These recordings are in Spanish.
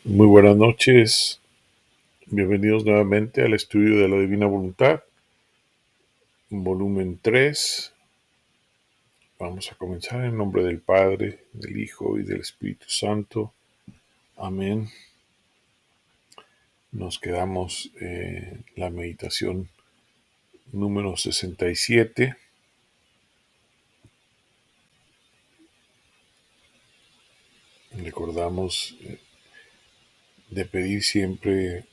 Muy buenas noches, bienvenidos nuevamente al estudio de la Divina Voluntad, volumen 3. Vamos a comenzar en nombre del Padre, del Hijo y del Espíritu Santo. Amén. Nos quedamos en la meditación número 67. Recordamos de pedir siempre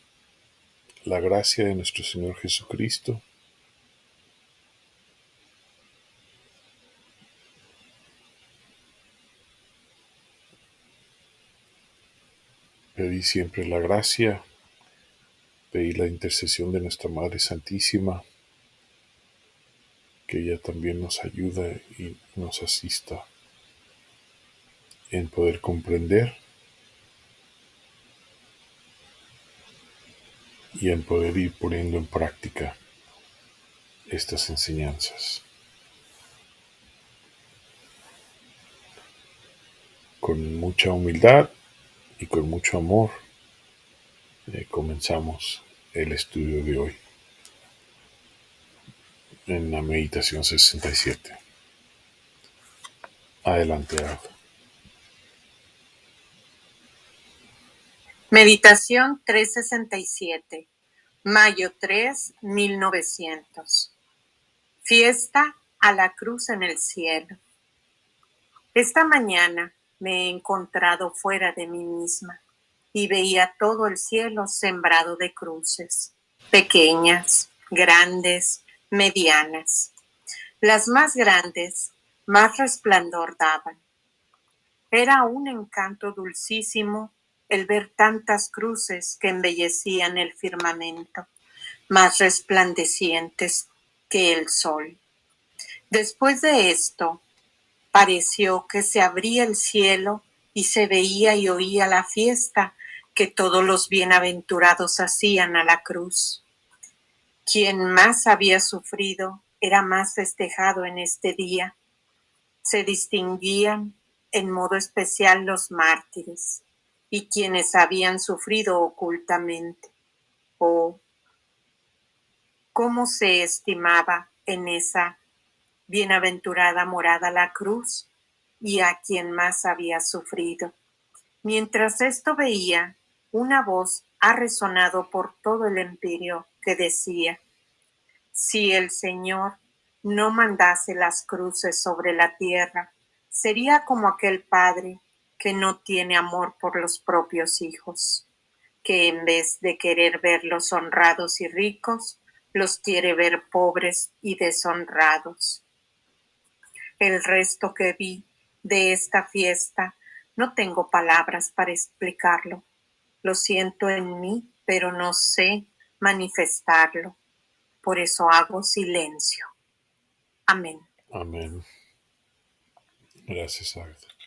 la gracia de nuestro Señor Jesucristo, pedir siempre la gracia, pedir la intercesión de nuestra Madre Santísima, que ella también nos ayude y nos asista en poder comprender y en poder ir poniendo en práctica estas enseñanzas. Con mucha humildad y con mucho amor comenzamos el estudio de hoy en la meditación 67. Adelante, Arthur. Meditación 367, mayo 3, 1900. Fiesta a la cruz en el cielo. Esta mañana me he encontrado fuera de mí misma y veía todo el cielo sembrado de cruces, pequeñas, grandes, medianas. Las más grandes, más resplandor daban. Era un encanto dulcísimo el ver tantas cruces que embellecían el firmamento, más resplandecientes que el sol. Después de esto, pareció que se abría el cielo y se veía y oía la fiesta que todos los bienaventurados hacían a la cruz. Quien más había sufrido era más festejado en este día. Se distinguían en modo especial los mártires y quienes habían sufrido ocultamente. Oh, cómo se estimaba en esa bienaventurada morada la cruz y a quien más había sufrido. Mientras esto veía, una voz ha resonado por todo el imperio que decía: si el Señor no mandase las cruces sobre la tierra, sería como aquel padre que no tiene amor por los propios hijos, que en vez de querer verlos honrados y ricos, los quiere ver pobres y deshonrados. El resto que vi de esta fiesta, no tengo palabras para explicarlo. Lo siento en mí, pero no sé manifestarlo. Por eso hago silencio. Amén. Amén. Gracias, Arthur.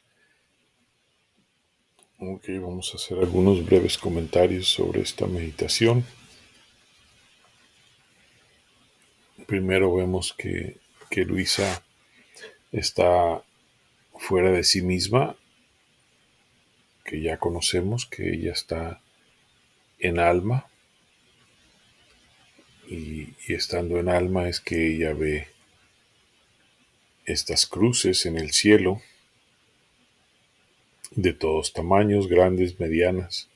Ok, vamos a hacer algunos breves comentarios sobre esta meditación. Primero vemos que Luisa está fuera de sí misma, que ya conocemos que ella está en alma, y estando en alma es que ella ve estas cruces en el cielo de todos tamaños, grandes, medianas.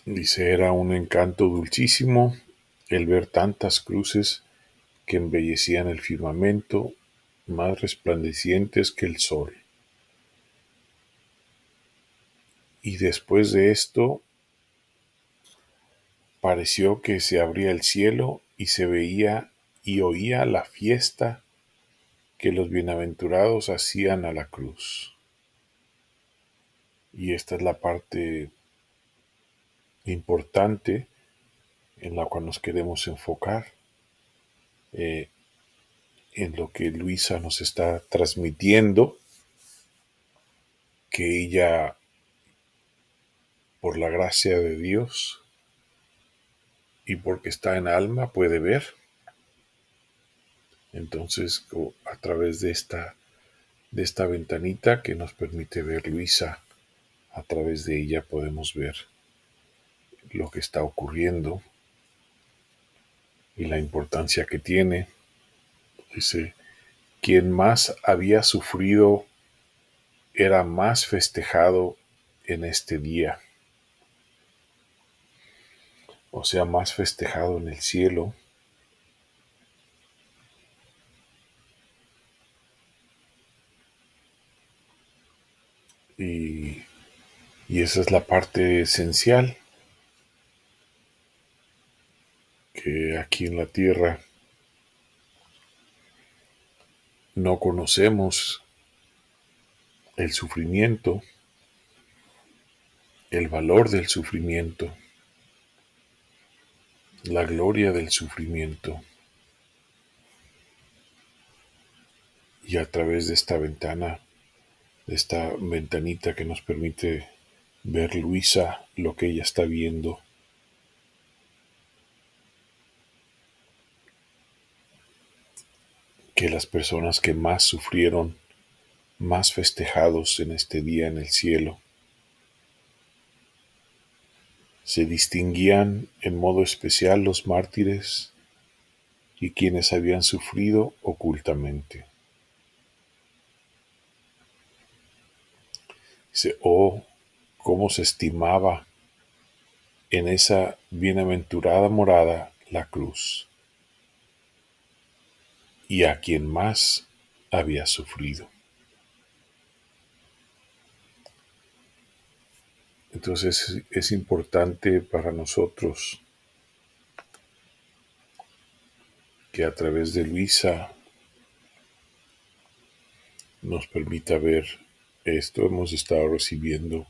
Dice, era un encanto dulcísimo el ver tantas cruces que embellecían el firmamento, más resplandecientes que el sol. Y después de esto, pareció que se abría el cielo y se veía y oía la fiesta que los bienaventurados hacían a la cruz. Y esta es la parte importante en la cual nos queremos enfocar, en lo que Luisa nos está transmitiendo, que ella, por la gracia de Dios y porque está en alma, puede ver. Entonces, a través de esta ventanita que nos permite ver Luisa, a través de ella podemos ver lo que está ocurriendo y la importancia que tiene. Dice, quien más había sufrido era más festejado en este día, o sea, más festejado en el cielo. Y, y esa es la parte esencial, que aquí en la tierra no conocemos el sufrimiento, el valor del sufrimiento, la gloria del sufrimiento. Y a través de esta ventana, de esta ventanita que nos permite ver Luisa lo que ella está viendo, que las personas que más sufrieron, más festejados en este día en el cielo, se distinguían en modo especial los mártires y quienes habían sufrido ocultamente. Dice, oh, cómo se estimaba en esa bienaventurada morada la cruz, y a quien más había sufrido. Entonces es importante para nosotros que a través de Luisa nos permita ver esto. Hemos estado recibiendo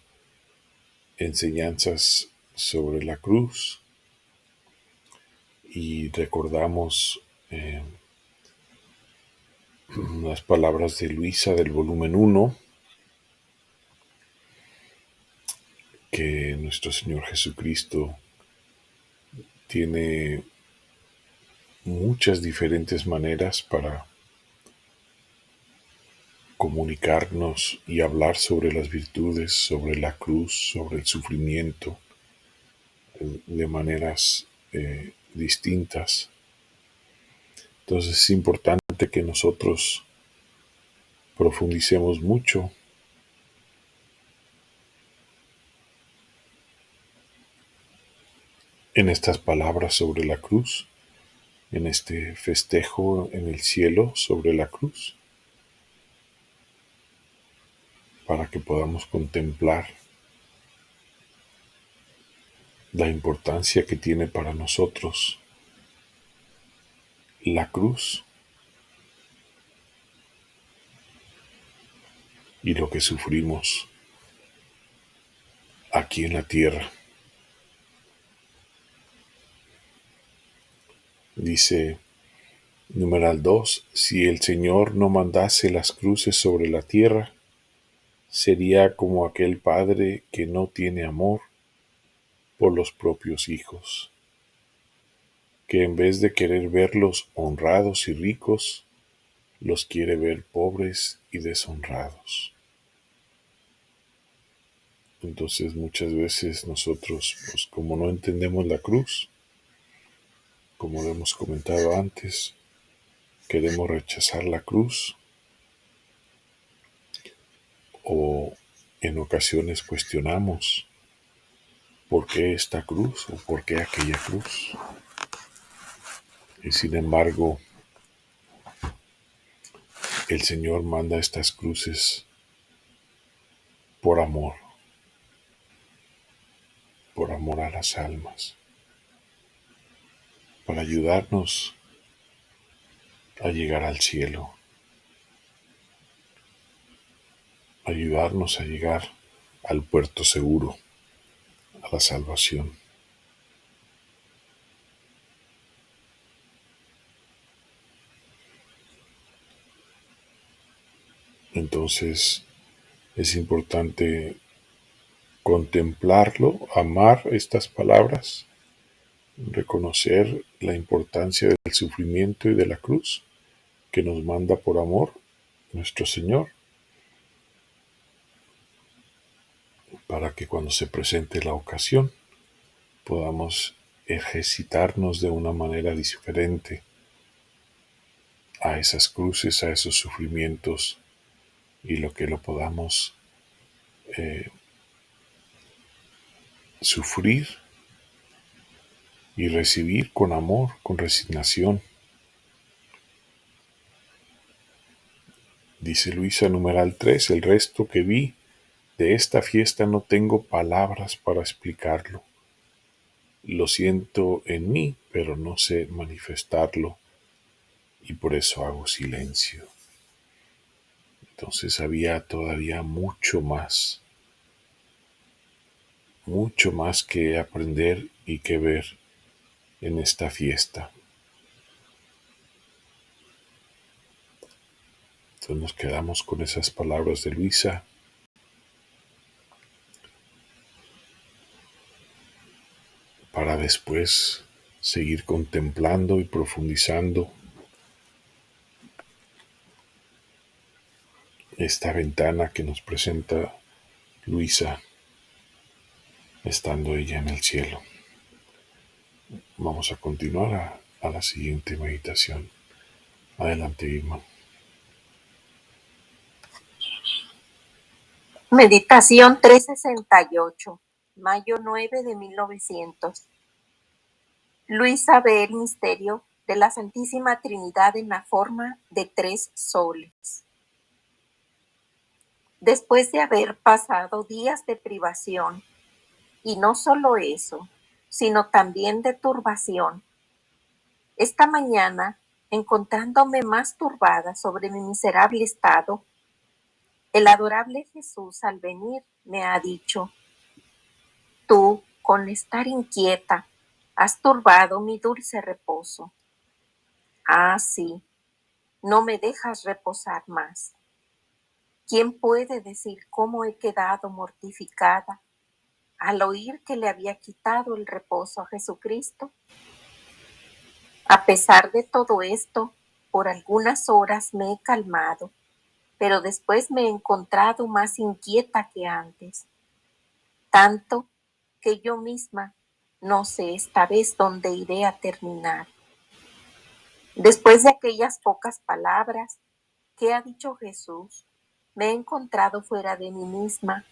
enseñanzas sobre la cruz y recordamos las palabras de Luisa del volumen 1, que nuestro Señor Jesucristo tiene muchas diferentes maneras para comunicarnos y hablar sobre las virtudes, sobre la cruz, sobre el sufrimiento, de maneras distintas. Entonces es importante que nosotros profundicemos mucho en estas palabras sobre la cruz, en este festejo en el cielo sobre la cruz, para que podamos contemplar la importancia que tiene para nosotros la cruz y lo que sufrimos aquí en la tierra. Dice numeral 2, si el Señor no mandase las cruces sobre la tierra, sería como aquel padre que no tiene amor por los propios hijos, que en vez de querer verlos honrados y ricos, los quiere ver pobres y deshonrados. Entonces muchas veces nosotros, pues como no entendemos la cruz, como lo hemos comentado antes, queremos rechazar la cruz o en ocasiones cuestionamos por qué esta cruz o por qué aquella cruz. Y sin embargo, el Señor manda estas cruces por amor a las almas, para ayudarnos a llegar al cielo, ayudarnos a llegar al puerto seguro, a la salvación. Entonces es importante contemplarlo, amar estas palabras, reconocer la importancia del sufrimiento y de la cruz, que nos manda por amor nuestro Señor, para que cuando se presente la ocasión podamos ejercitarnos de una manera diferente a esas cruces, a esos sufrimientos, y lo que lo podamos sufrir y recibir con amor, con resignación. Dice Luisa numeral 3, el resto que vi de esta fiesta no tengo palabras para explicarlo. Lo siento en mí, pero no sé manifestarlo, y por eso hago silencio. Entonces había todavía mucho más que aprender y que ver en esta fiesta. Entonces nos quedamos con esas palabras de Luisa, para después seguir contemplando y profundizando esta ventana que nos presenta Luisa, estando ella en el cielo. Vamos a continuar a la siguiente meditación. Adelante, Irma. Meditación 368, mayo 9 de 1900. Luisa ve el misterio de la Santísima Trinidad en la forma de 3 soles. Después de haber pasado días de privación, y no solo eso, sino también de turbación, esta mañana, encontrándome más turbada sobre mi miserable estado, el adorable Jesús al venir me ha dicho: tú, con estar inquieta, has turbado mi dulce reposo. Ah, sí, no me dejas reposar más. ¿Quién puede decir cómo he quedado mortificada al oír que le había quitado el reposo a Jesucristo? A pesar de todo esto, por algunas horas me he calmado, pero después me he encontrado más inquieta que antes, tanto que yo misma no sé esta vez dónde iré a terminar. Después de aquellas pocas palabras que ha dicho Jesús, me he encontrado fuera de mí misma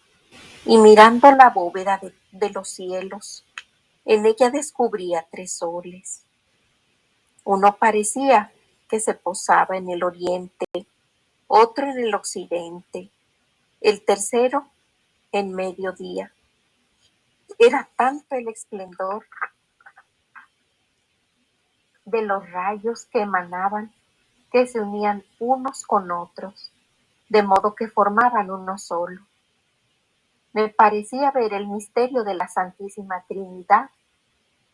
y mirando la bóveda de los cielos, en ella descubría 3 soles. Uno parecía que se posaba en el oriente, otro en el occidente, el tercero en mediodía. Era tanto el esplendor de los rayos que emanaban que se unían unos con otros, de modo que formaban uno solo. Me parecía ver el misterio de la Santísima Trinidad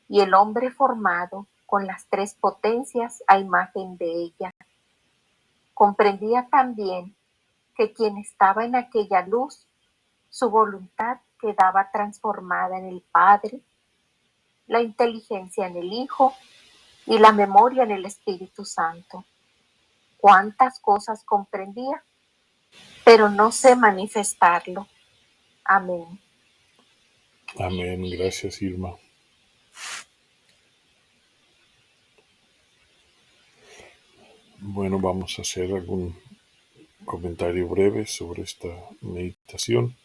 y el hombre formado con las 3 potencias a imagen de ella. Comprendía también que quien estaba en aquella luz, su voluntad quedaba transformada en el Padre, la inteligencia en el Hijo y la memoria en el Espíritu Santo. Cuántas cosas comprendía, pero no sé manifestarlo. Amén. Amén. Gracias, Irma. Bueno, vamos a hacer algún comentario breve sobre esta meditación.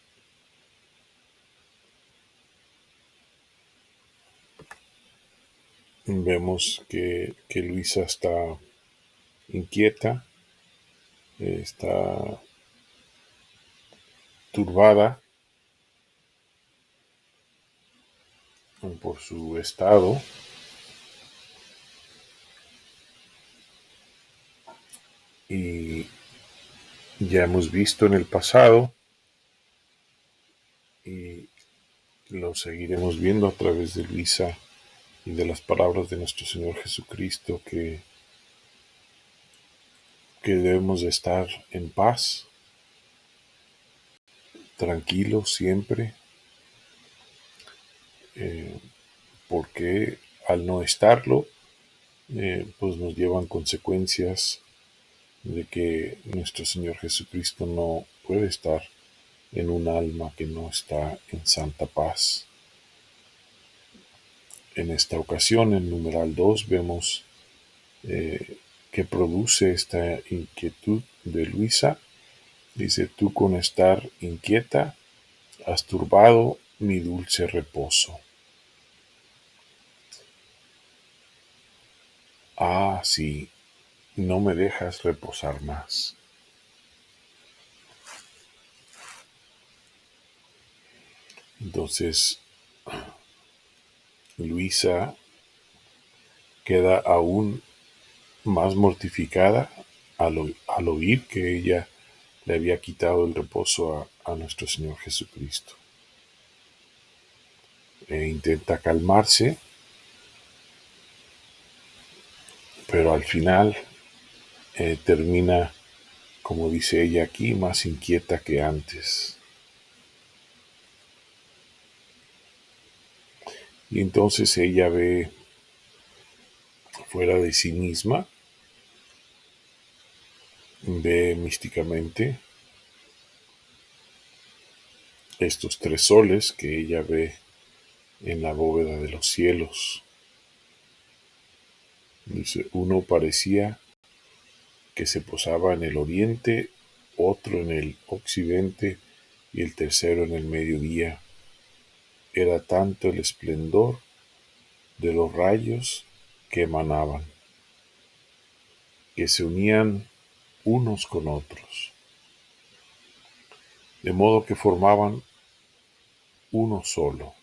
Vemos que Luisa está inquieta, está turbada por su estado, y ya hemos visto en el pasado y lo seguiremos viendo a través de Luisa y de las palabras de nuestro Señor Jesucristo, que debemos de estar en paz, tranquilos siempre, porque al no estarlo, pues nos llevan consecuencias de que nuestro Señor Jesucristo no puede estar en un alma que no está en santa paz. En esta ocasión, en numeral 2, vemos que produce esta inquietud de Luisa. Dice: tú con estar inquieta has turbado mi dulce reposo. Ah, sí, no me dejas reposar más. Entonces, Luisa queda aún más mortificada al oír que ella le había quitado el reposo a nuestro Señor Jesucristo. Intenta calmarse, pero al final termina, como dice ella aquí, más inquieta que antes. Y entonces ella ve fuera de sí misma, ve místicamente estos tres soles que ella ve en la bóveda de los cielos. Dice: uno parecía que se posaba en el oriente, otro en el occidente y el tercero en el mediodía. Era tanto el esplendor de los rayos que emanaban, que se unían unos con otros, de modo que formaban uno solo.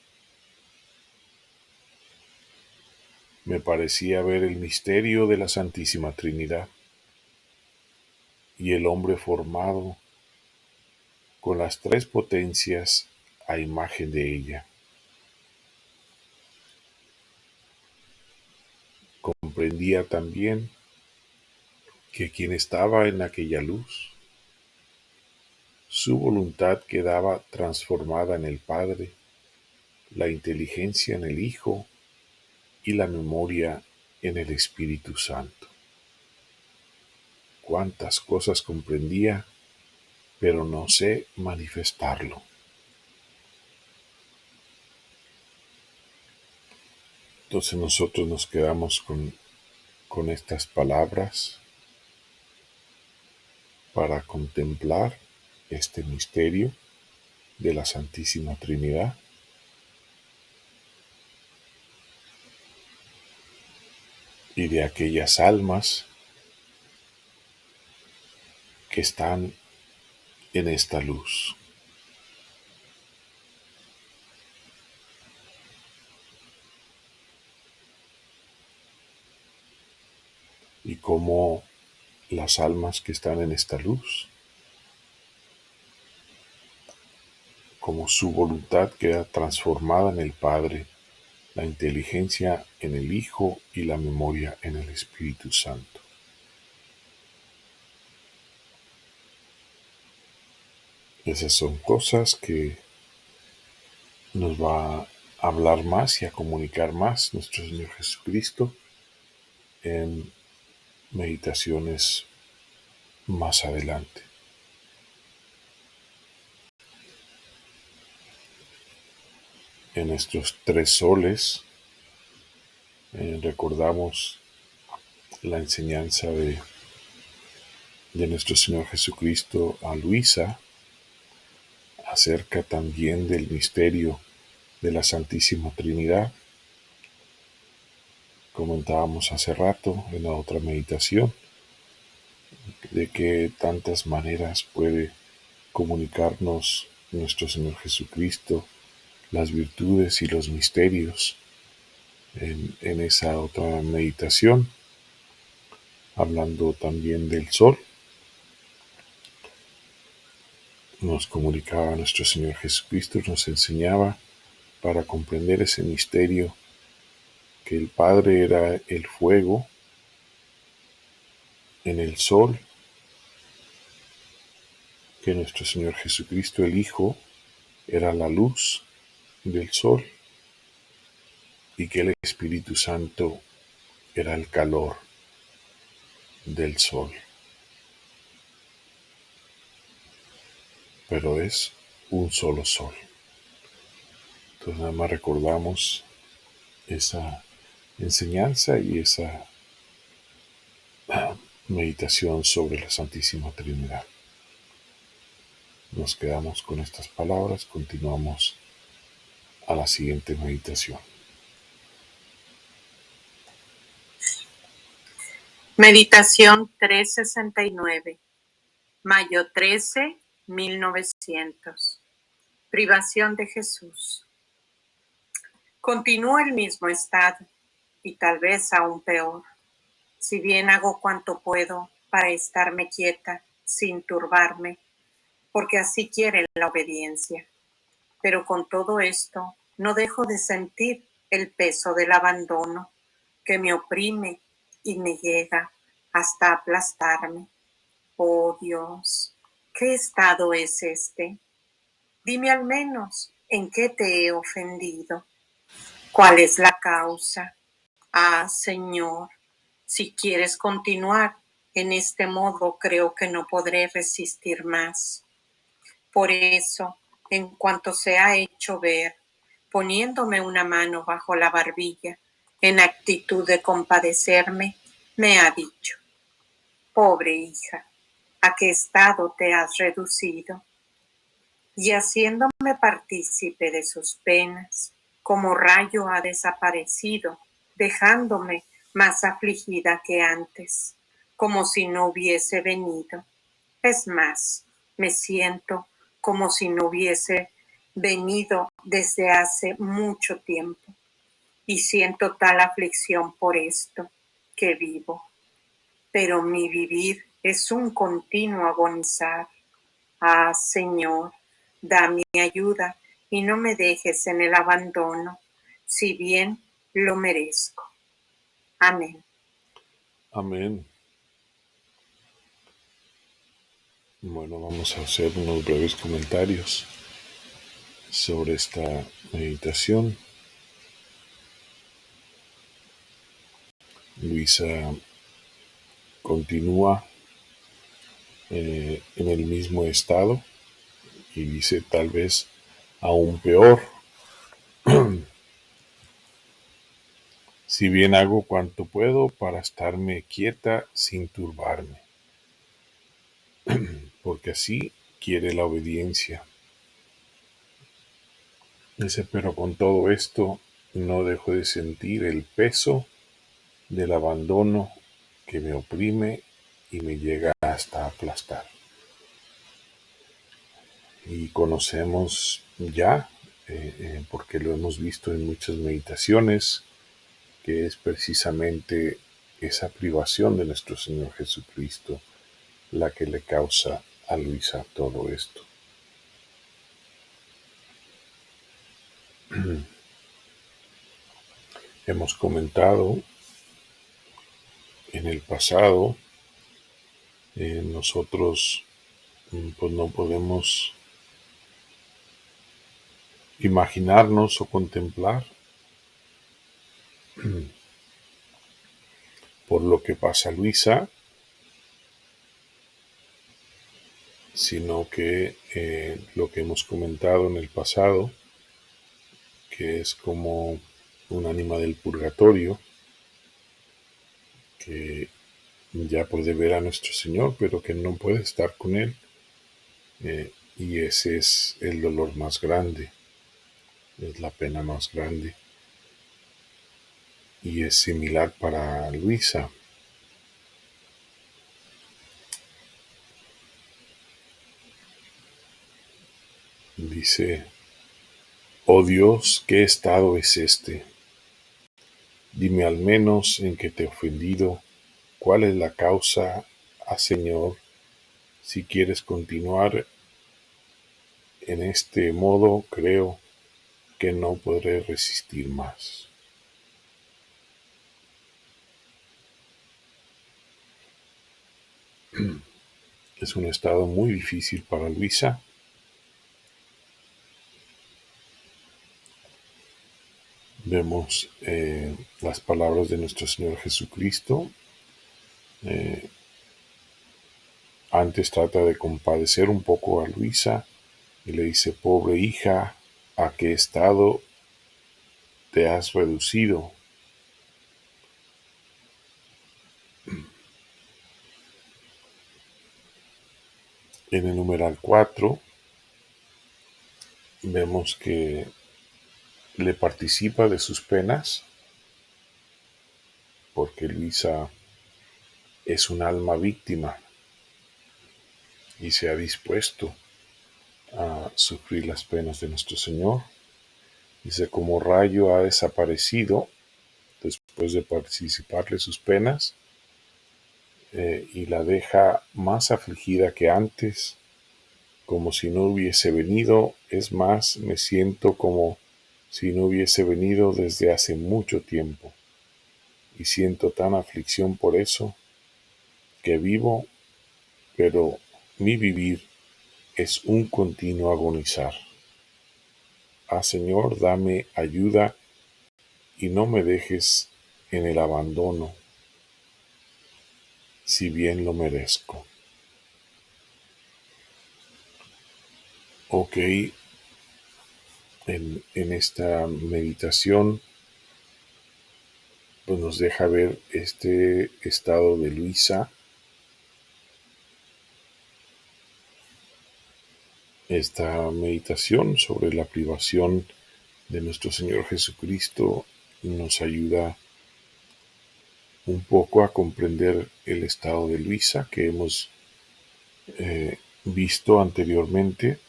Me parecía ver el misterio de la Santísima Trinidad y el hombre formado con las tres potencias a imagen de ella. Comprendía también que quien estaba en aquella luz, su voluntad quedaba transformada en el Padre, la inteligencia en el Hijo y la memoria en el Espíritu Santo. Cuántas cosas comprendía, pero no sé manifestarlo. Entonces nosotros nos quedamos con estas palabras para contemplar este misterio de la Santísima Trinidad y de aquellas almas que están en esta luz. Y cómo las almas que están en esta luz, como su voluntad queda transformada en el Padre, la inteligencia en el Hijo y la memoria en el Espíritu Santo. Esas son cosas que nos va a hablar más y a comunicar más nuestro Señor Jesucristo en meditaciones más adelante. En estos tres soles recordamos la enseñanza de nuestro Señor Jesucristo a Luisa acerca también del misterio de la Santísima Trinidad. Comentábamos hace rato en la otra meditación de que tantas maneras puede comunicarnos nuestro Señor Jesucristo las virtudes y los misterios. En esa otra meditación, hablando también del sol, nos comunicaba nuestro Señor Jesucristo, nos enseñaba para comprender ese misterio que el Padre era el fuego en el sol, que nuestro Señor Jesucristo el Hijo era la luz del sol y que el Espíritu Santo era el calor del sol. pero es un solo sol. Entonces nada más recordamos esa enseñanza y esa meditación sobre la Santísima Trinidad. Nos quedamos con estas palabras, continuamos a la siguiente meditación. Meditación 369, mayo 13, 1900. Privación de Jesús. Continúo el mismo estado, y tal vez aún peor. Si bien hago cuanto puedo para estarme quieta, sin turbarme, porque así quiere la obediencia. Pero con todo esto, no dejo de sentir el peso del abandono que me oprime y me llega hasta aplastarme. Oh Dios, ¿qué estado es este? Dime al menos en qué te he ofendido. ¿Cuál es la causa? Ah, Señor, si quieres continuar en este modo, creo que no podré resistir más. Por eso, en cuanto se ha hecho ver, poniéndome una mano bajo la barbilla, en actitud de compadecerme, me ha dicho: pobre hija, ¿a qué estado te has reducido? Y haciéndome partícipe de sus penas, como rayo ha desaparecido, dejándome más afligida que antes, como si no hubiese venido. Es más, me siento como si no hubiese venido desde hace mucho tiempo, y siento tal aflicción por esto que vivo. Pero mi vivir es un continuo agonizar. Ah, Señor, da mi ayuda y no me dejes en el abandono, si bien lo merezco. Amén. Amén. Bueno, vamos a hacer unos breves comentarios sobre esta meditación. Luisa continúa en el mismo estado y dice tal vez aún peor. Si bien hago cuanto puedo para estarme quieta sin turbarme, porque así quiere la obediencia. Dice, pero con todo esto no dejo de sentir el peso del abandono que me oprime y me llega hasta aplastar. Y conocemos ya, porque lo hemos visto en muchas meditaciones, que es precisamente esa privación de nuestro Señor Jesucristo la que le causa a Luisa todo esto. Hemos comentado en el pasado, nosotros pues no podemos imaginarnos o contemplar por lo que pasa Luisa, sino que lo que hemos comentado en el pasado, que es como un ánima del purgatorio, que ya puede ver a nuestro Señor, pero que no puede estar con Él. Y ese es el dolor más grande, es la pena más grande. Y es similar para Luisa. Dice, oh Dios, ¿qué estado es este? Dime al menos en qué te he ofendido, cuál es la causa, Señor. Si quieres continuar en este modo, creo que no podré resistir más. Es un estado muy difícil para Luisa. Vemos las palabras de nuestro Señor Jesucristo. Antes trata de compadecer un poco a Luisa y le dice: pobre hija, ¿a qué estado te has reducido? En el numeral 4 vemos que le participa de sus penas, porque Luisa es un alma víctima y se ha dispuesto a sufrir las penas de nuestro Señor. Dice: como rayo ha desaparecido después de participarle sus penas, y la deja más afligida que antes, como si no hubiese venido. Es más, me siento como si no hubiese venido desde hace mucho tiempo, y siento tan aflicción por eso, que vivo, pero mi vivir es un continuo agonizar. Ah, Señor, dame ayuda y no me dejes en el abandono, si bien lo merezco. Ok, en esta meditación pues nos deja ver este estado de Luisa, esta meditación sobre la privación de nuestro Señor Jesucristo nos ayuda un poco a comprender el estado de Luisa que hemos visto anteriormente.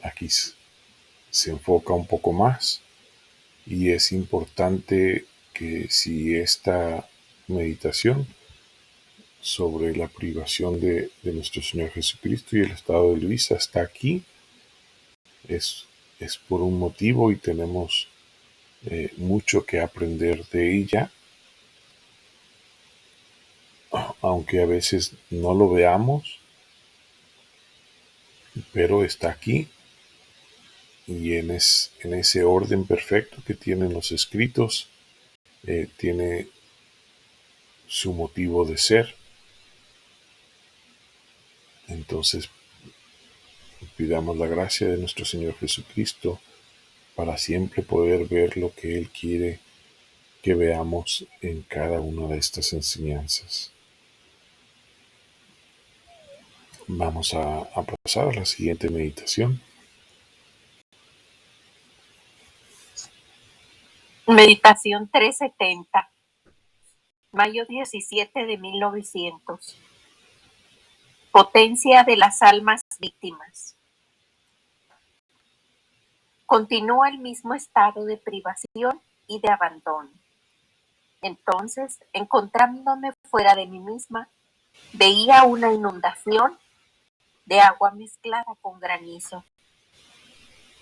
Aquí se enfoca un poco más, y es importante que si esta meditación sobre la privación de nuestro Señor Jesucristo y el estado de Luisa está aquí, es, es por un motivo, y tenemos mucho que aprender de ella, aunque a veces no lo veamos, pero está aquí, y en ese orden perfecto que tienen los escritos, tiene su motivo de ser. Entonces, pidamos la gracia de nuestro Señor Jesucristo para siempre poder ver lo que Él quiere que veamos en cada una de estas enseñanzas. Vamos a pasar a la siguiente meditación. Meditación 370, mayo 17 de 1900. Potencia de las almas víctimas. Continúa el mismo estado de privación y de abandono. Entonces, encontrándome fuera de mí misma, veía una inundación de agua mezclada con granizo.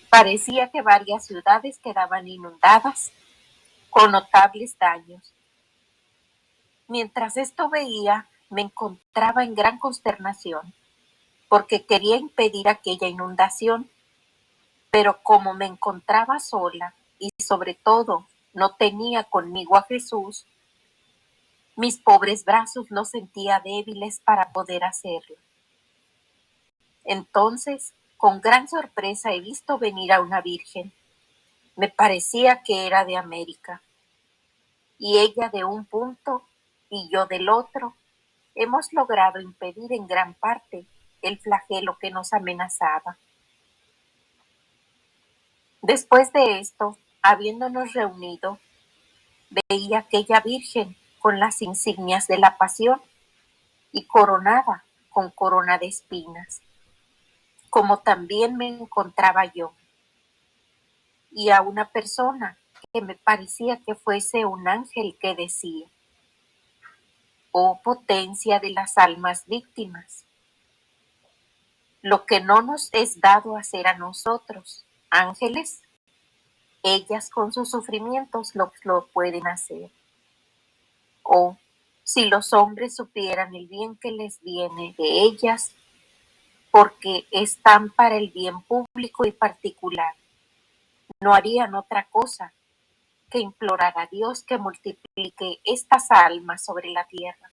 Parecía que varias ciudades quedaban inundadas, con notables daños. Mientras esto veía, me encontraba en gran consternación, porque quería impedir aquella inundación, pero como me encontraba sola y sobre todo no tenía conmigo a Jesús, mis pobres brazos los sentía débiles para poder hacerlo. Entonces, con gran sorpresa he visto venir a una virgen. Me parecía que era de América, y ella de un punto y yo del otro, hemos logrado impedir en gran parte el flagelo que nos amenazaba. Después de esto, habiéndonos reunido, veía aquella virgen con las insignias de la pasión y coronada con corona de espinas, como también me encontraba yo, y a una persona que me parecía que fuese un ángel que decía: oh potencia de las almas víctimas, lo que no nos es dado hacer a nosotros, ángeles, ellas con sus sufrimientos lo pueden hacer. Oh, si los hombres supieran el bien que les viene de ellas, porque están para el bien público y particular, no harían otra cosa que implorar a Dios que multiplique estas almas sobre la tierra.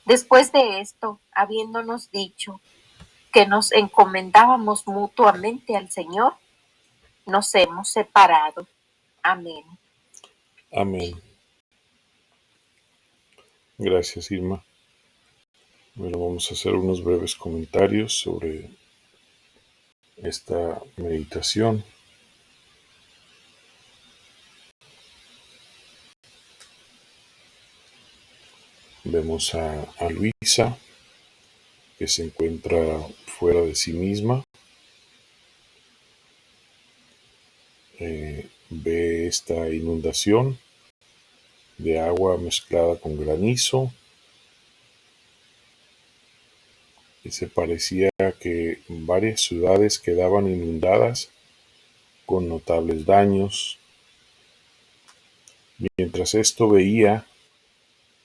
Después de esto, habiéndonos dicho que nos encomendábamos mutuamente al Señor, nos hemos separado. Amén. Amén. Gracias, Irma. Bueno, vamos a hacer unos breves comentarios sobre esta meditación. Vemos a Luisa, que se encuentra fuera de sí misma. Ve esta inundación de agua mezclada con granizo. Y se parecía que varias ciudades quedaban inundadas con notables daños. Mientras esto veía,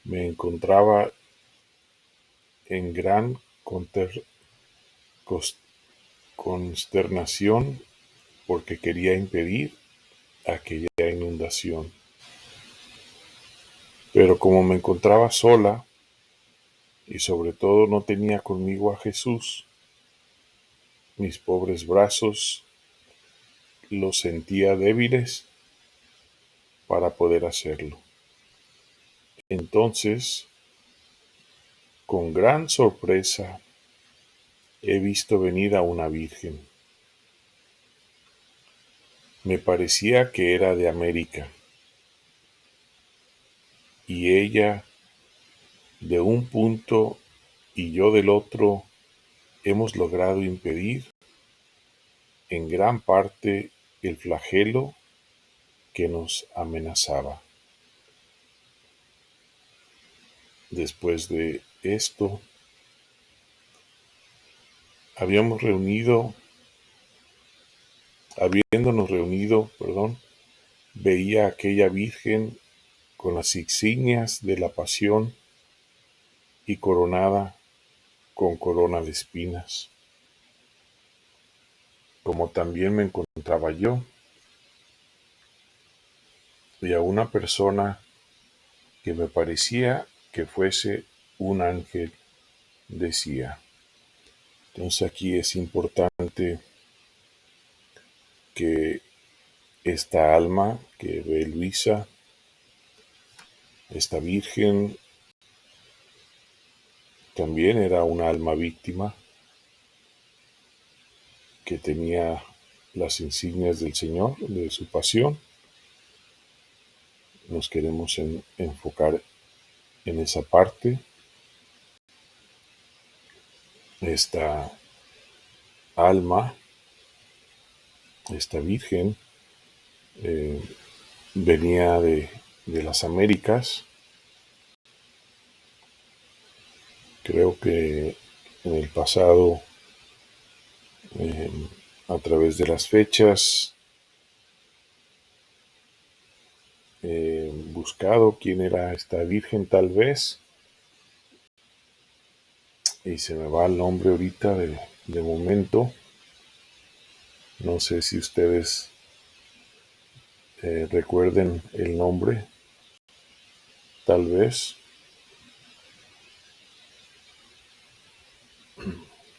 me encontraba en gran consternación porque quería impedir aquella inundación. Pero como me encontraba sola y sobre todo no tenía conmigo a Jesús, mis pobres brazos los sentía débiles para poder hacerlo. Entonces, con gran sorpresa, he visto venir a una virgen. Me parecía que era de América, y ella de un punto y yo del otro hemos logrado impedir en gran parte el flagelo que nos amenazaba. Después de esto, habiéndonos reunido, veía a aquella virgen con las insignias de la pasión y coronada con corona de espinas, como también me encontraba yo, y a una persona que me parecía que fuese un ángel decía. Entonces aquí es importante que esta alma que ve Luisa, esta virgen, también era una alma víctima que tenía las insignias del Señor, de su pasión. Nos queremos enfocar en esa parte. Esta alma, esta virgen, venía de las Américas. Creo que en el pasado, a través de las fechas, he buscado quién era esta virgen tal vez, y se me va el nombre ahorita de momento. No sé si ustedes recuerden el nombre, tal vez.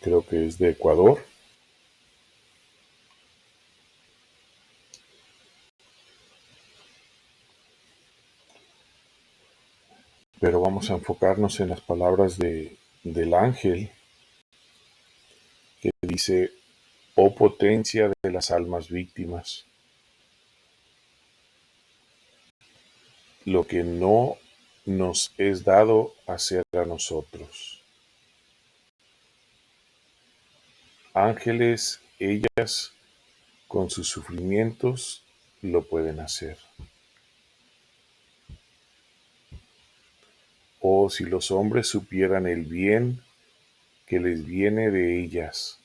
Creo que es de Ecuador. Pero vamos a enfocarnos en las palabras del ángel que dice: oh potencia de las almas víctimas, lo que no nos es dado hacer a nosotros. Ángeles, ellas, con sus sufrimientos, lo pueden hacer. Oh, si los hombres supieran el bien que les viene de ellas,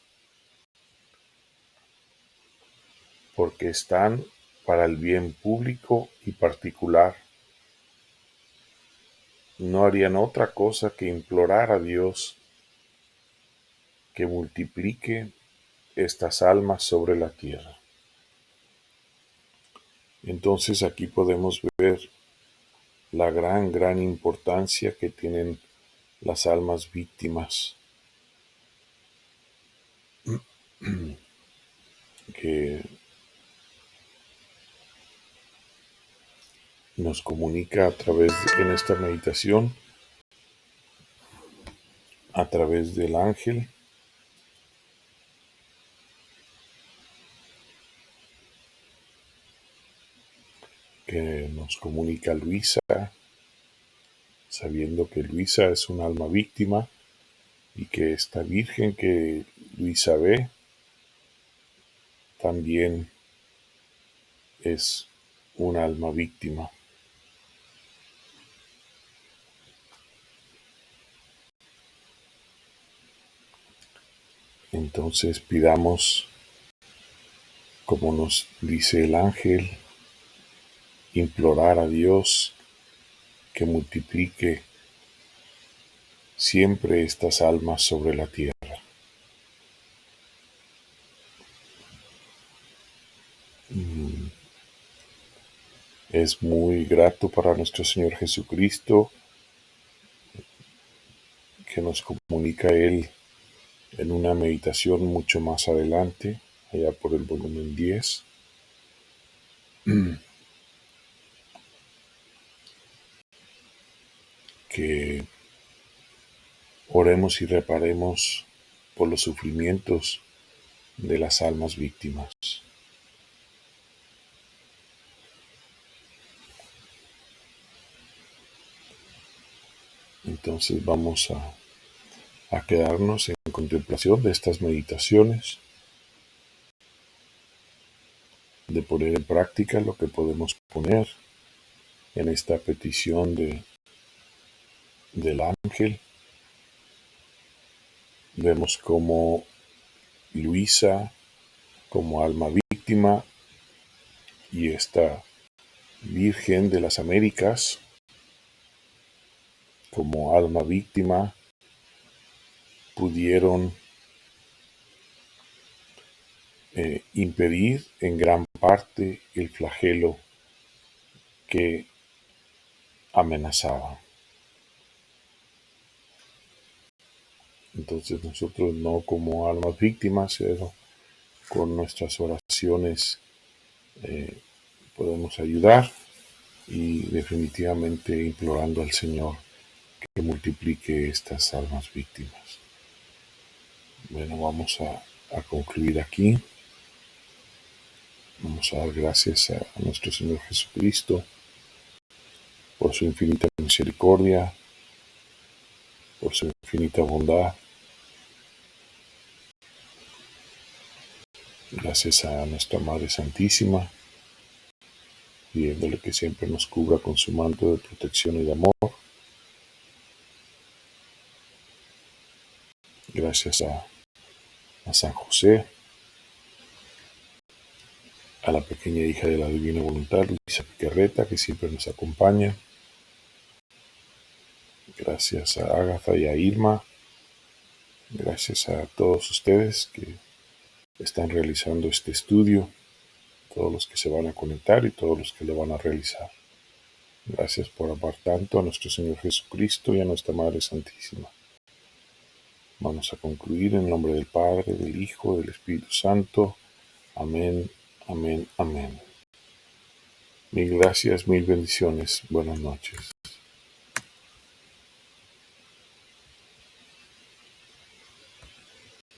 porque están para el bien público y particular. No harían otra cosa que implorar a Dios que multiplique estas almas sobre la tierra. Entonces aquí podemos ver la gran importancia que tienen las almas víctimas. que nos comunica en esta meditación, a través del ángel, que nos comunica Luisa, sabiendo que Luisa es un alma víctima y que esta Virgen que Luisa ve también es un alma víctima. Entonces pidamos, como nos dice el ángel, implorar a Dios que multiplique siempre estas almas sobre la tierra. Es muy grato para nuestro Señor Jesucristo que nos comunica Él en una meditación mucho más adelante, allá por el volumen 10, que oremos y reparemos por los sufrimientos de las almas víctimas. Entonces vamos a quedarnos en contemplación de estas meditaciones, de poner en práctica lo que podemos poner en esta petición del ángel. Vemos como Luisa, como alma víctima, y esta Virgen de las Américas, como alma víctima, pudieron impedir en gran parte el flagelo que amenazaba. Entonces nosotros no como almas víctimas, sino con nuestras oraciones podemos ayudar, y definitivamente implorando al Señor que multiplique estas almas víctimas. Bueno, vamos a concluir aquí. Vamos a dar gracias a nuestro Señor Jesucristo por su infinita misericordia, por su infinita bondad. Gracias a nuestra Madre Santísima, pidiéndole que siempre nos cubra con su manto de protección y de amor. Gracias a San José, a la pequeña hija de la Divina Voluntad, Luisa Picarreta, que siempre nos acompaña. Gracias a Ágatha y a Irma. Gracias a todos ustedes que están realizando este estudio, todos los que se van a conectar y todos los que lo van a realizar. Gracias por amar tanto a nuestro Señor Jesucristo y a nuestra Madre Santísima. Vamos a concluir en nombre del Padre, del Hijo, del Espíritu Santo. Amén, amén, amén. Mil gracias, mil bendiciones. Buenas noches.